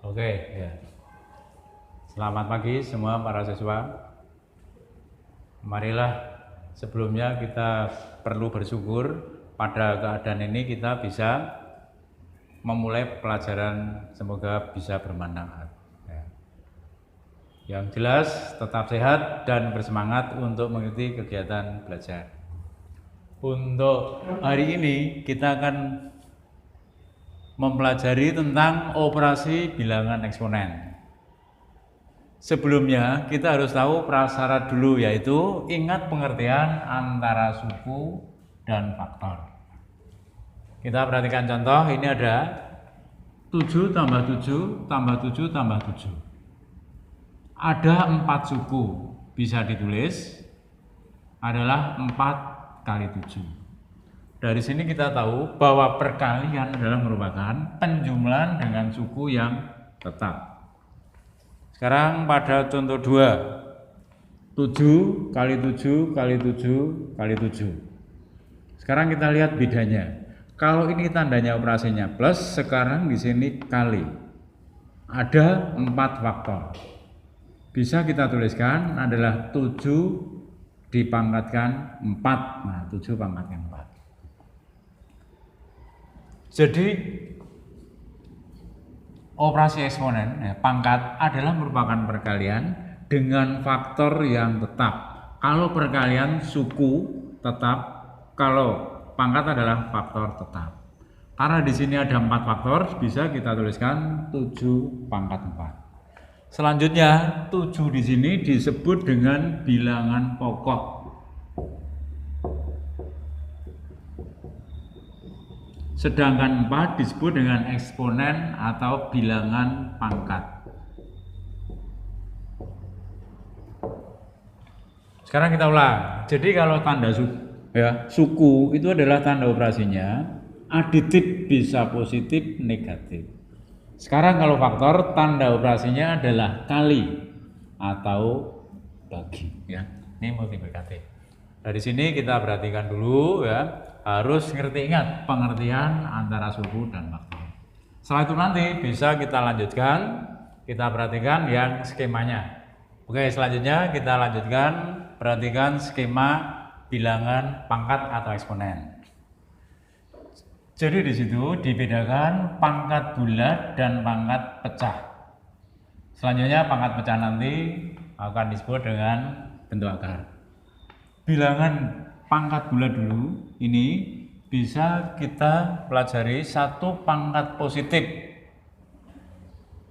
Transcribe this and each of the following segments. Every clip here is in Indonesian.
Oke, ya. Selamat pagi semua para siswa. Marilah sebelumnya kita perlu bersyukur pada keadaan ini kita bisa memulai pelajaran, semoga bisa bermanfaat. Ya. Yang jelas tetap sehat dan bersemangat untuk mengikuti kegiatan belajar. Untuk hari ini kita akan mempelajari tentang operasi bilangan eksponen. Sebelumnya kita harus tahu prasyarat dulu, yaitu ingat pengertian antara suku dan faktor. Kita perhatikan contoh, ini ada 7 tambah 7 tambah 7 tambah 7. Ada 4 suku, bisa ditulis adalah 4 kali 7. Dari sini kita tahu bahwa perkalian adalah merupakan penjumlahan dengan suku yang tetap. Sekarang pada contoh 2, 7 kali 7 kali 7 kali 7. Sekarang kita lihat bedanya. Kalau ini tandanya operasinya plus, sekarang di sini kali. Ada 4 faktor. Bisa kita tuliskan adalah 7 dipangkatkan 4. Nah, 7 pangkatkan 4. Jadi operasi eksponen, pangkat adalah merupakan perkalian dengan faktor yang tetap. Kalau perkalian suku tetap, kalau pangkat adalah faktor tetap. Karena di sini ada 4 faktor, bisa kita tuliskan 7 pangkat 4. Selanjutnya 7 di sini disebut dengan bilangan pokok. Sedangkan 4 disebut dengan eksponen atau bilangan pangkat. Sekarang kita ulang. Jadi kalau tanda suku itu adalah tanda operasinya aditif, bisa positif, negatif. Sekarang kalau faktor, tanda operasinya adalah kali atau bagi. Ya, ini multiplikatif. Dari sini kita perhatikan dulu ya. Harus ingat pengertian antara suku dan faktor. Setelah itu nanti bisa kita lanjutkan, kita perhatikan yang skemanya. Oke, selanjutnya kita lanjutkan, perhatikan skema bilangan pangkat atau eksponen. Jadi di situ dibedakan pangkat bulat dan pangkat pecah. Selanjutnya pangkat pecah nanti akan disebut dengan bentuk akar. Bilangan pangkat bulat dulu, ini bisa kita pelajari 1 pangkat positif.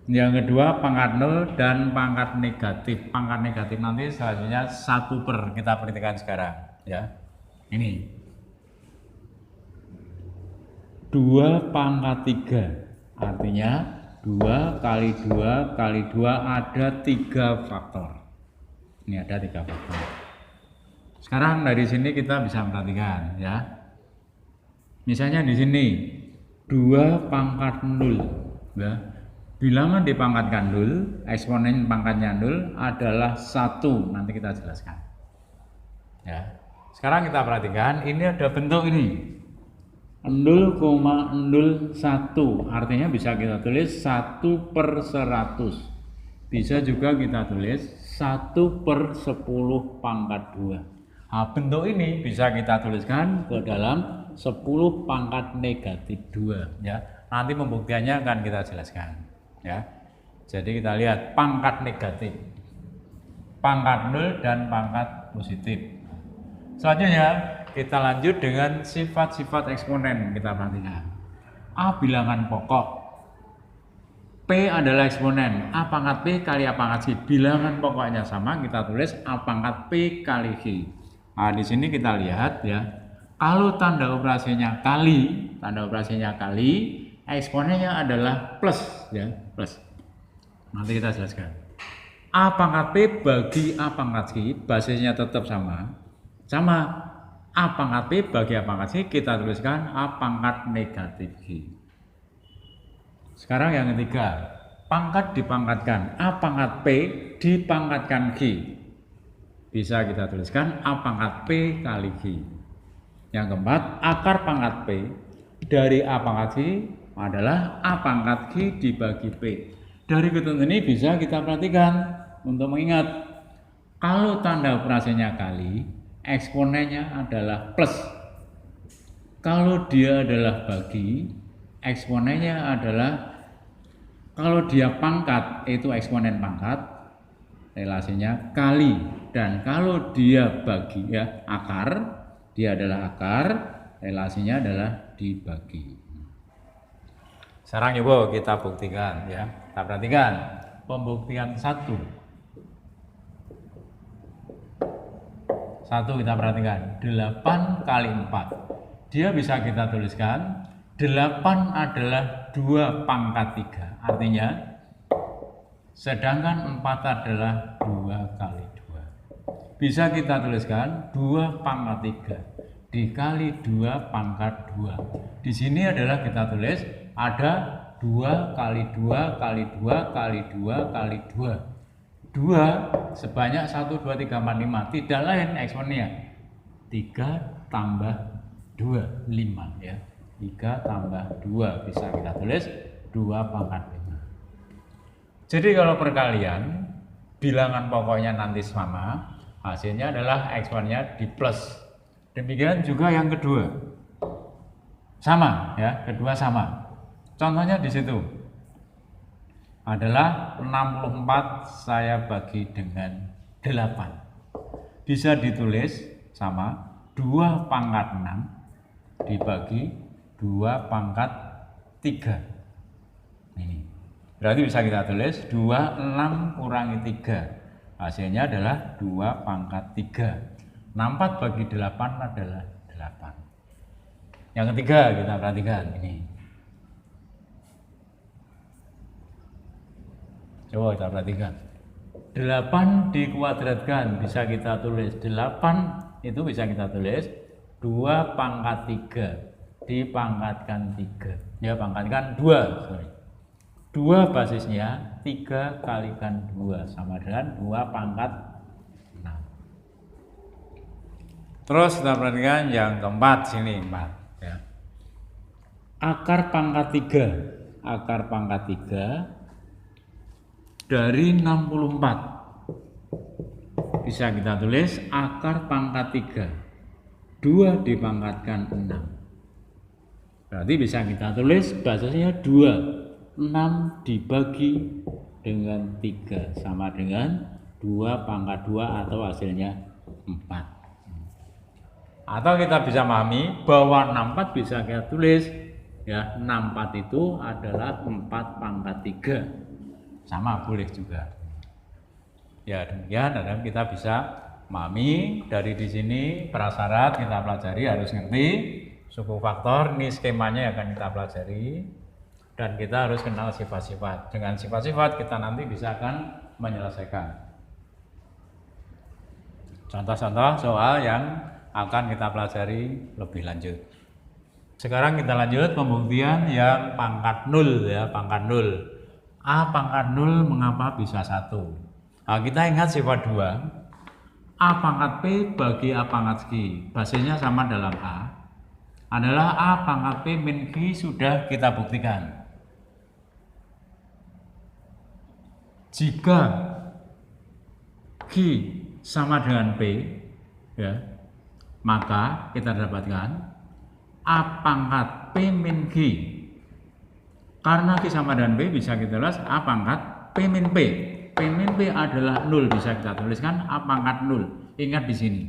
Yang kedua pangkat 0 dan pangkat negatif. Pangkat negatif nanti selanjutnya 1/, kita perhatikan sekarang ya. Ini 2 pangkat 3, artinya 2 kali 2 kali 2 ada 3 faktor. Ini ada 3 faktor. Sekarang dari sini kita bisa perhatikan ya. Misalnya di sini 2 pangkat 0 ya. Bilangan dipangkatkan 0, eksponen pangkatnya 0 adalah 1. Nanti kita jelaskan. Ya. Sekarang kita perhatikan ini ada bentuk ini. 0,01, artinya bisa kita tulis 1/100. Bisa juga kita tulis 1/10 pangkat 2. Nah, bentuk ini bisa kita tuliskan ke dalam 10 pangkat negatif 2 ya. Nanti pembuktiannya akan kita jelaskan ya. Jadi kita lihat pangkat negatif, pangkat 0 dan pangkat positif. Selanjutnya kita lanjut dengan sifat-sifat eksponen. Kita perhatikan. A bilangan pokok, P adalah eksponen. A pangkat P kali A pangkat C. Bilangan pokoknya sama, kita tulis A pangkat P kali G. Nah, di sini kita lihat ya. Kalau tanda operasinya kali, eksponennya adalah plus ya, plus. Nanti kita jelaskan. A pangkat P bagi A pangkat C, basisnya tetap sama. Sama A pangkat P bagi A pangkat C, kita tuliskan A pangkat negatif G. Sekarang yang ketiga, pangkat dipangkatkan. A pangkat P dipangkatkan G. Bisa kita tuliskan A pangkat P kali G. Yang keempat, akar pangkat P dari A pangkat G adalah A pangkat G dibagi P. Dari ketentuan ini bisa kita perhatikan untuk mengingat kalau tanda operasinya kali, eksponennya adalah plus. Kalau dia adalah bagi, eksponennya adalah, kalau dia pangkat itu eksponen pangkat, relasinya kali. Dan kalau dia bagi, ya akar, dia adalah akar, relasinya adalah dibagi. Sekarang coba kita buktikan ya. Kita perhatikan pembuktian 1. Kita perhatikan 8 kali 4. Dia bisa kita tuliskan 8 adalah 2 pangkat 3. Artinya sedangkan 4 adalah 2 kali 2. Bisa kita tuliskan 2 pangkat 3 dikali 2 pangkat 2. Di sini adalah kita tulis ada 2 kali 2 kali 2 kali 2 kali 2. 2 sebanyak 1, 2, 3, 4, 5. Tidak lain eksponennya 3 tambah 2, 5 ya. 3 tambah 2 bisa kita tulis 2 pangkat 5. Jadi kalau perkalian bilangan pokoknya nanti sama, hasilnya adalah eksponennya di plus. Demikian juga yang kedua. Sama ya, kedua sama. Contohnya di situ adalah 64 saya bagi dengan 8. Bisa ditulis sama 2 pangkat 6 dibagi 2 pangkat 3. Ini. Berarti bisa kita tulis 26 kurangi 3. Hasilnya adalah 2 pangkat 3. 64 bagi 8 adalah 8. Yang ketiga kita perhatikan ini. Coba kita perhatikan. 8 dikuadratkan bisa kita tulis 8 itu bisa kita tulis 2 pangkat 3 dipangkatkan 3. Ya pangkatkan 2, sorry. 2 basisnya 3 kalikan 2 sama dengan 2 pangkat 6. Terus kita perhatikan yang keempat sini 4 ya. Akar pangkat 3. Akar pangkat 3 dari 64 bisa kita tulis akar pangkat 3 2 dipangkatkan 6. Berarti bisa kita tulis basisnya 2. 6 dibagi dengan 3 sama dengan 2 pangkat 2 atau hasilnya 4. Atau kita bisa memahami bahwa 64 bisa kita tulis ya, 64 itu adalah 4 pangkat 3. Sama boleh juga. Ya demikian, dan kita bisa memahami dari di sini prasyarat kita pelajari harus ngerti suku faktor. Ini skemanya yang akan kita pelajari dan kita harus kenal sifat-sifat. Dengan sifat-sifat kita nanti bisa akan menyelesaikan contoh-contoh soal yang akan kita pelajari lebih lanjut. Sekarang kita lanjut pembuktian yang pangkat 0 ya, pangkat 0. A pangkat 0 mengapa bisa 1? Nah, kita ingat sifat 2. A pangkat P bagi A pangkat Q. Basisnya sama dalam A. Adalah A pangkat P min Q sudah kita buktikan. Jika Q sama dengan P, ya, maka kita dapatkan A pangkat P min Q. Karena Q sama dengan P bisa kita tulis A pangkat P min P. P min P adalah 0, bisa kita tuliskan A pangkat 0. Ingat di sini.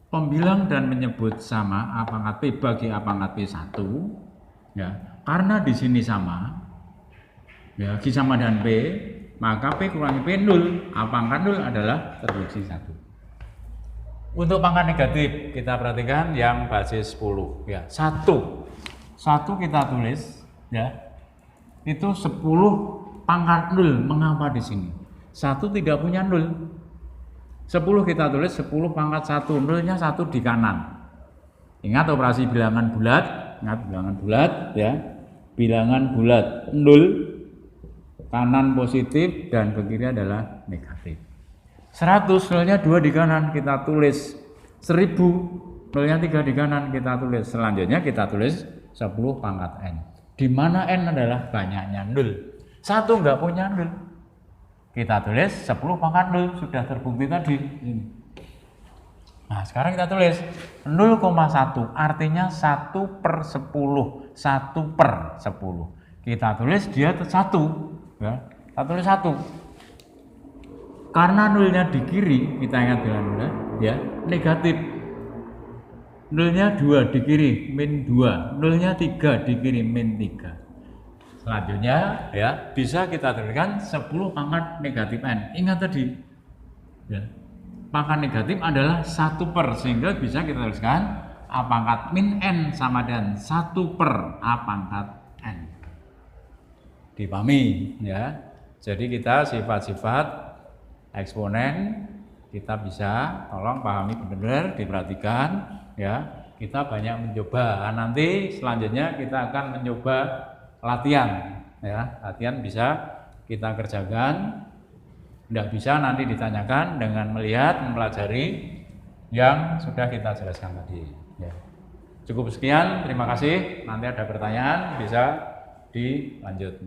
Pembilang dan menyebut sama A pangkat P bagi A pangkat P 1. Ya, karena di sini sama. Ya, Q sama dengan P, maka P kurangi P 0. A pangkat 0 adalah terduksi 1. Untuk pangkat negatif kita perhatikan yang basis 10 ya. 1 kita tulis ya. Itu 10 pangkat 0. Mengapa di sini? 1 tidak punya 0. 10 kita tulis 10 pangkat 1. 0-nya 1 di kanan. Ingat operasi bilangan bulat. Ingat bilangan bulat ya. Bilangan bulat 0 kanan positif dan ke kiri adalah negatif. 100 0-nya 2 di kanan kita tulis 1000 0-nya 3 di kanan kita tulis. Selanjutnya kita tulis 10 pangkat n. Di mana n adalah banyaknya 0. 1 nggak punya nol. Kita tulis 10 pangkat nol, sudah terbukti tadi. Ini. Nah, sekarang kita tulis 0,1, artinya 1/10, 1/10. Kita tulis dia 1, ya. Kita tulis 1. Karena nolnya di kiri, kita ingat dengan nolnya, ya, negatif. Nolnya 2 di kiri, min 2. Nolnya 3 di kiri, min 3. Selanjutnya, ya, bisa kita tuliskan 10 pangkat negatif n. Ingat tadi, ya. Pangkat negatif adalah 1/, sehingga bisa kita tuliskan a pangkat min n sama dengan 1/a pangkat n. Dipahami, ya. Jadi kita sifat-sifat eksponen kita bisa tolong pahami benar-benar, diperhatikan, ya. Kita banyak mencoba. Nanti selanjutnya kita akan mencoba latihan, ya. Latihan bisa kita kerjakan. Tidak bisa nanti ditanyakan dengan melihat, mempelajari yang sudah kita jelaskan tadi. Ya. Cukup sekian, terima kasih. Nanti ada pertanyaan bisa dilanjut.